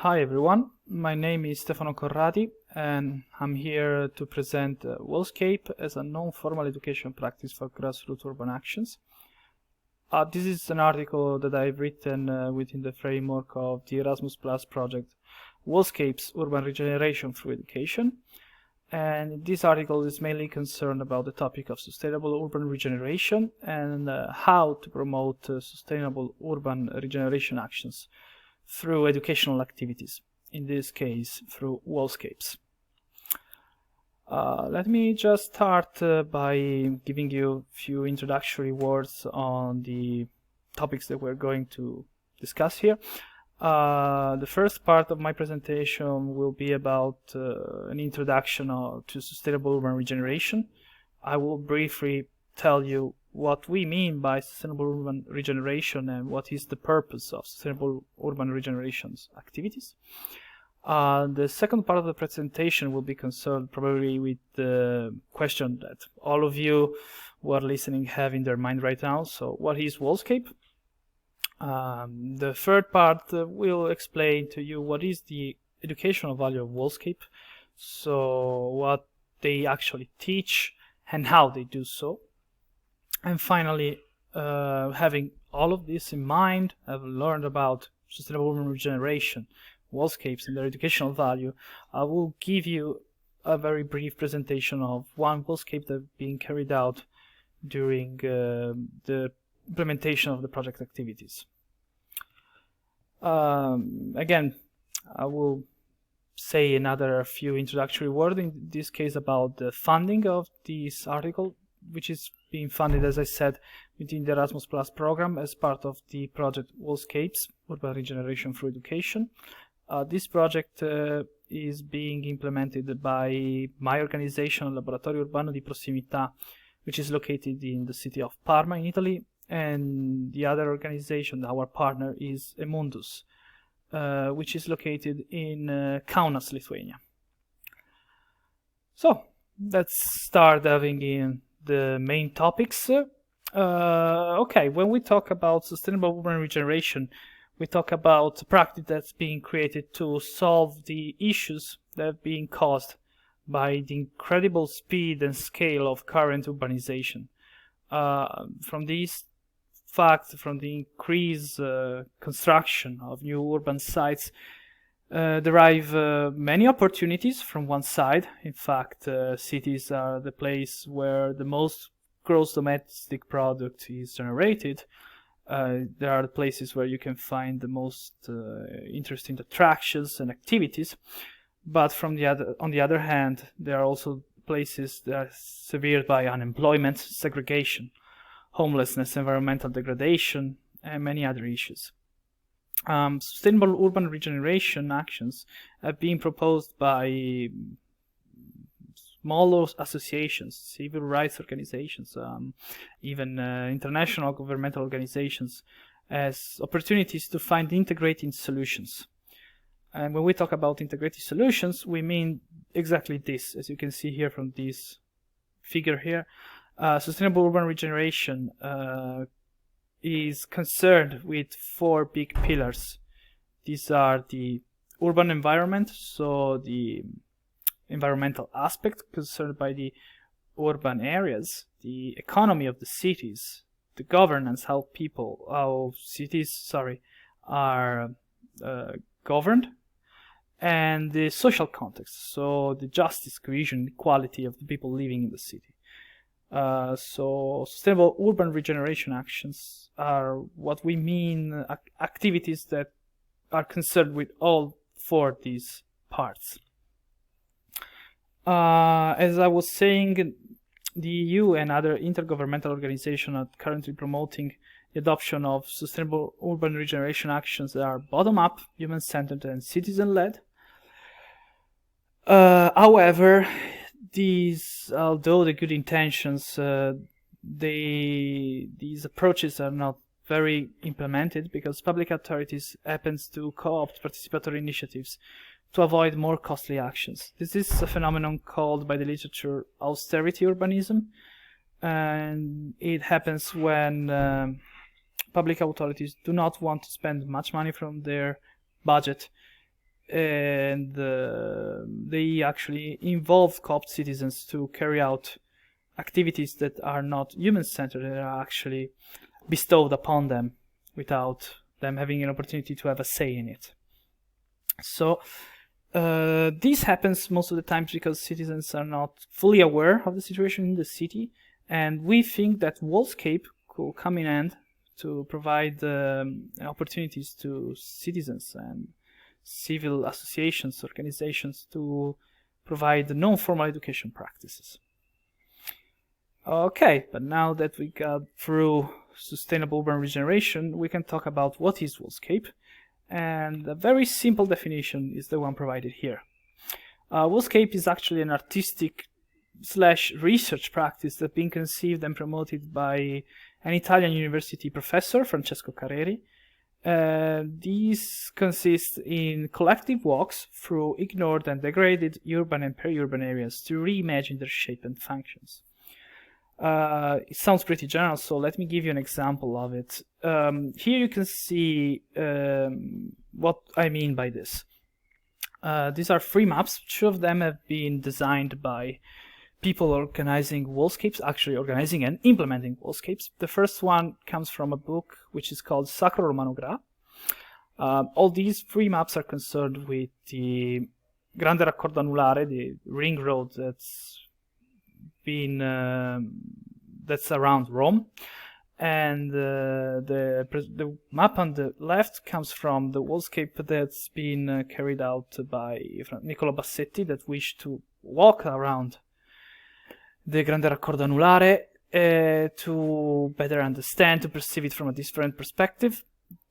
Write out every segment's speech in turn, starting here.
Hi everyone, my name is Stefano Corradi and I'm here to present Walkscape as a non-formal education practice for grassroots urban actions. This is an article that I've written within the framework of the Erasmus Plus project Walkscape's Urban Regeneration Through Education. And this article is mainly concerned about the topic of sustainable urban regeneration and how to promote sustainable urban regeneration actions through educational activities, in this case through Walkscapes. Let me just start by giving you a few introductory words on the topics that we're going to discuss here. The first part of my presentation will be about an introduction to sustainable urban regeneration. I will briefly tell you what we mean by sustainable urban regeneration and what is the purpose of sustainable urban regeneration activities. The second part of the presentation will be concerned probably with the question that all of you who are listening have in their mind right now. So what is Walkscape? The third part will explain to you what is the educational value of Walkscape, so what they actually teach and how they do so. And finally, having all of this in mind, I've learned about sustainable urban regeneration, Walkscapes and their educational value. I will give you a very brief presentation of one Walkscape that's being carried out during the implementation of the project activities. Again, I will say another few introductory words, in this case about the funding of this article, which is being funded, as I said, within the Erasmus Plus program as part of the project Walkscapes, Urban Regeneration Through Education. This project is being implemented by my organization, Laboratorio Urbano di Prossimità, which is located in the city of Parma in Italy, and the other organization, our partner, is Emundus, which is located in Kaunas, Lithuania. So, let's start diving in the main topics. Okay, when we talk about sustainable urban regeneration, we talk about practice that's being created to solve the issues that have been caused by the incredible speed and scale of current urbanization. From these facts, from the increased construction of new urban sites, derive many opportunities from one side. In fact, cities are the place where the most gross domestic product is generated. There are the places where you can find the most interesting attractions and activities. But on the other hand, there are also places that are severed by unemployment, segregation, homelessness, environmental degradation, and many other issues. Sustainable urban regeneration actions have been proposed by smaller associations, civil rights organizations, even international governmental organizations, as opportunities to find integrating solutions. And when we talk about integrated solutions, we mean exactly this, as you can see here from this figure here. Sustainable urban regeneration is concerned with four big pillars. These are the urban environment, so the environmental aspect concerned by the urban areas, the economy of the cities, the governance, how cities are governed, and the social context, so the justice, cohesion, equality of the people living in the city. So sustainable urban regeneration actions are what we mean activities that are concerned with all four of these parts. As I was saying, the EU and other intergovernmental organizations are currently promoting the adoption of sustainable urban regeneration actions that are bottom-up, human-centered, and citizen-led. However, although the good intentions, these approaches are not very implemented because public authorities happen to co-opt participatory initiatives to avoid more costly actions. This is a phenomenon called by the literature austerity urbanism, and it happens when public authorities do not want to spend much money from their budget and they actually involve co-op citizens to carry out activities that are not human-centered, that are actually bestowed upon them without them having an opportunity to have a say in it. So this happens most of the times because citizens are not fully aware of the situation in the city, and we think that Walkscape could come in hand to provide opportunities to citizens and civil associations, organizations to provide non-formal education practices. Okay, but now that we got through sustainable urban regeneration, we can talk about what is Walkscape, and a very simple definition is the one provided here. Walkscape is actually an artistic / research practice that's been conceived and promoted by an Italian university professor, Francesco Carreri. These consist in collective walks through ignored and degraded urban and peri-urban areas to reimagine their shape and functions. It sounds pretty general, so let me give you an example of it. Here you can see what I mean by this. These are 3 maps. 2 of them have been designed by people organizing Walkscapes, actually organizing and implementing Walkscapes. The first one comes from a book which is called Sacro Romano Gra. All these 3 maps are concerned with the Grande Raccordo Anulare, the ring road that's around Rome, and the map on the left comes from the Walkscape that's been carried out by Niccolo Bassetti, that wished to walk around the Grande Raccordo Anulare to better understand, to perceive it from a different perspective.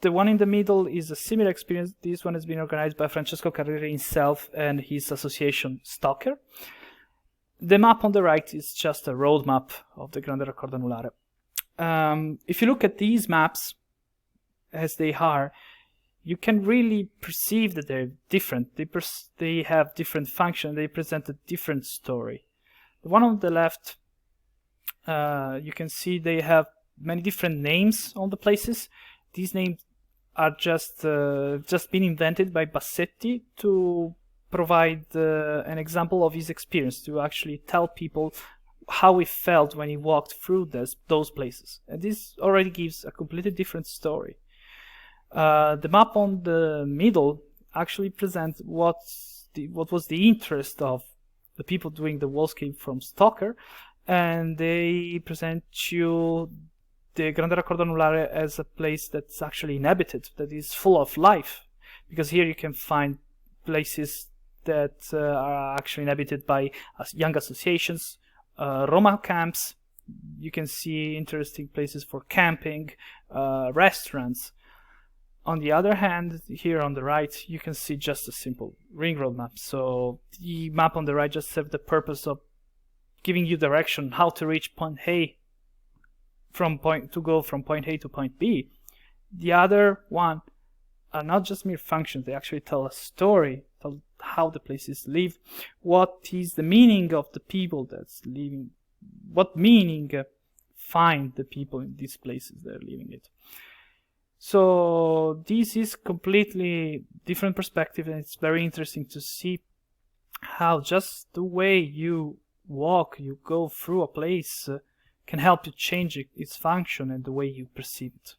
The one in the middle is a similar experience. This one has been organized by Francesco Carreri himself and his association Stalker. The map on the right is just a road map of the Grande Raccordo Anulare. If you look at these maps as they are, you can really perceive that they're different. They have different functions. They present a different story. The one on the left, you can see they have many different names on the places. These names are just been invented by Bassetti to provide an example of his experience, to actually tell people how he felt when he walked through those places. And this already gives a completely different story. The map on the middle actually presents what was the interest of the people doing the Walkscape from Stalker, and they present you the Grande Raccordo Anulare as a place that's actually inhabited, that is full of life, because here you can find places that are actually inhabited by young associations, Roma camps. You can see interesting places for camping, restaurants. On the other hand, here on the right, you can see just a simple ring road map. So the map on the right just serves the purpose of giving you direction, how to reach point A, to go from point A to point B. The other one are not just mere functions. They actually tell a story, tell how the places live, what is the meaning of the people that's living, what meaning find the people in these places they're living it. So this is completely different perspective, and it's very interesting to see how just the way you walk, you go through a place can help you change its function and the way you perceive it.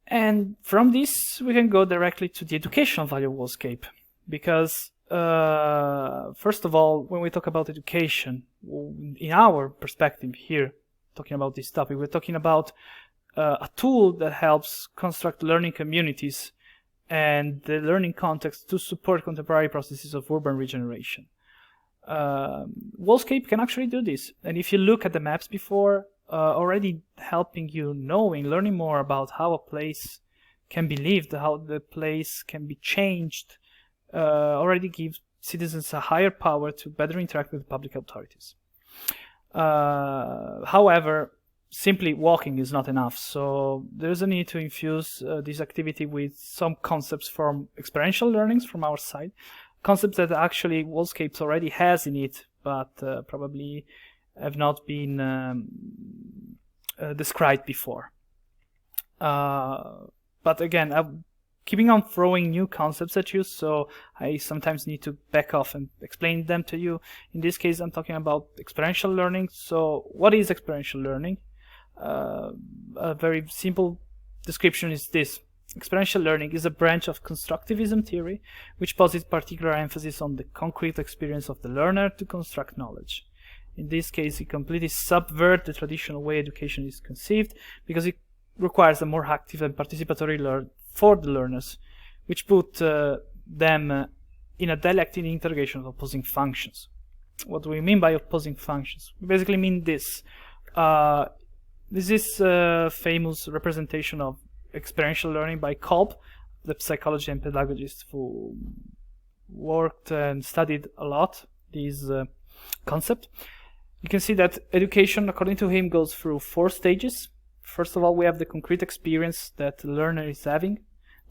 And from this, we can go directly to the educational value of Walkscape, because first of all, when we talk about education, in our perspective here, talking about this topic, we're talking about a tool that helps construct learning communities and the learning context to support contemporary processes of urban regeneration. Walkscape can actually do this, and if you look at the maps before, already helping you learning more about how a place can be lived, how the place can be changed, already gives citizens a higher power to better interact with public authorities. However, simply walking is not enough, so there's a need to infuse this activity with some concepts from experiential learnings from our side, concepts that actually Walkscapes already has in it, but probably have not been described before. But again, keeping on throwing new concepts at you, so I sometimes need to back off and explain them to you. In this case, I'm talking about experiential learning. So what is experiential learning? A very simple description is this. Experiential learning is a branch of constructivism theory which posits particular emphasis on the concrete experience of the learner to construct knowledge. In this case, it completely subverts the traditional way education is conceived because it requires a more active and participatory learn for the learners, which put them in a dialectic interrogation of opposing functions. What do we mean by opposing functions? We basically mean this. This is a famous representation of experiential learning by Kolb, the psychologist and pedagogist who worked and studied a lot this concept. You can see that education, according to him, goes through 4 stages. First of all, we have the concrete experience that the learner is having.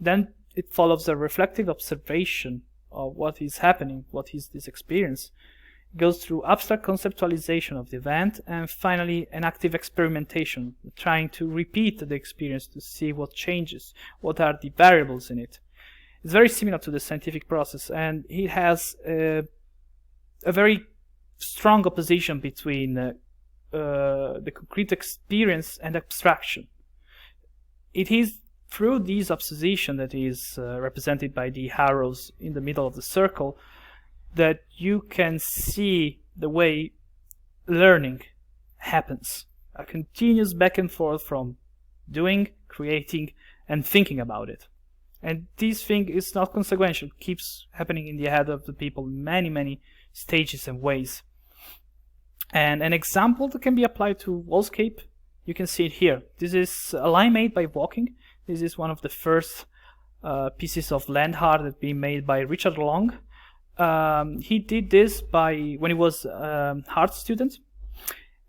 Then it follows a reflective observation of what is happening, what is this experience. It goes through abstract conceptualization of the event, and finally an active experimentation, trying to repeat the experience to see what changes, what are the variables in it. It's very similar to the scientific process, and it has a very strong opposition between the concrete experience and abstraction. It is through this opposition that is represented by the arrows in the middle of the circle that you can see the way learning happens. A continuous back and forth from doing, creating, and thinking about it. And this thing is not consequential. It keeps happening in the head of the people in many, many stages and ways. And an example that can be applied to Walkscape, you can see it here. This is a line made by walking. This is one of the first pieces of land art that been made by Richard Long. He did this when he was art student,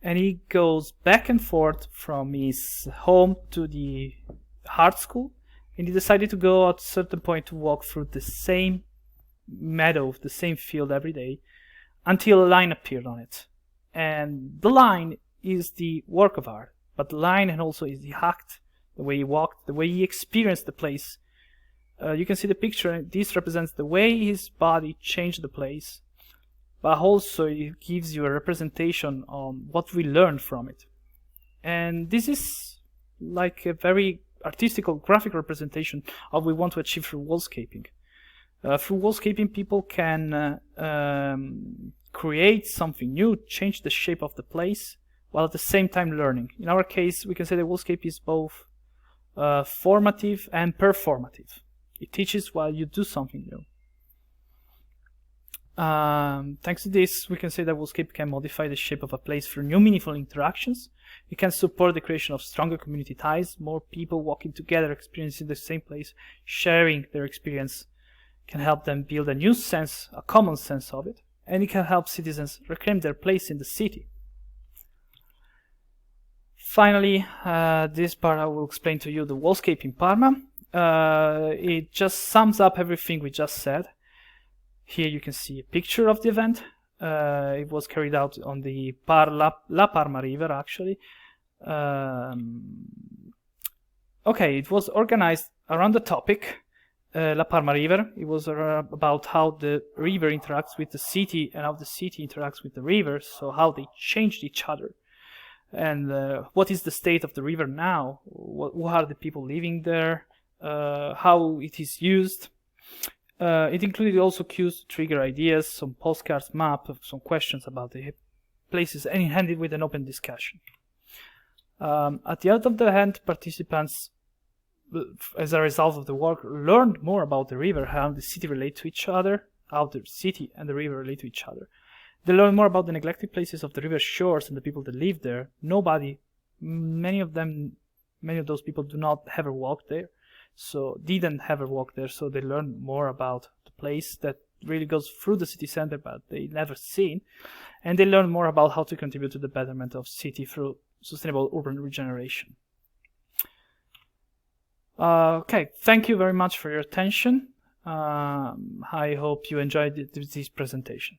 and he goes back and forth from his home to the art school, and he decided to go at a certain point to walk through the same meadow, the same field every day, until a line appeared on it. And the line is the work of art, but the line and also is the act, the way he walked, the way he experienced the place. You can see the picture. This represents the way his body changed the place, but also it gives you a representation on what we learned from it. And this is like a very artistical, graphic representation of what we want to achieve through wallscaping. Through wallscaping, people can create something new, change the shape of the place, while at the same time learning. In our case, we can say that wallscape is both formative and performative. It teaches while you do something new. Thanks to this, we can say that Walkscape can modify the shape of a place through new meaningful interactions. It can support the creation of stronger community ties, more people walking together, experiencing the same place, sharing their experience, can help them build a new sense, a common sense of it, and it can help citizens reclaim their place in the city. Finally, this part I will explain to you the Walkscape in Parma. It just sums up everything we just said. Here you can see a picture of the event. It was carried out on the La Parma River, actually. Okay, it was organized around the topic, La Parma River. It was about how the river interacts with the city and how the city interacts with the river, so how they changed each other. And what is the state of the river now? Who are the people living there? How it is used. It included also cues to trigger ideas, some postcards, map, some questions about the places, and it ended with an open discussion. At the end of the event, participants, as a result of the work, learned more about the river, how the city relate to each other, how the city and the river relate to each other. They learned more about the neglected places of the river shores and the people that live there. Many of those people do not ever walk there. So didn't ever walk there, so they learn more about the place that really goes through the city center, but they never seen, and they learn more about how to contribute to the betterment of city through sustainable urban regeneration. Okay, thank you very much for your attention. I hope you enjoyed this presentation.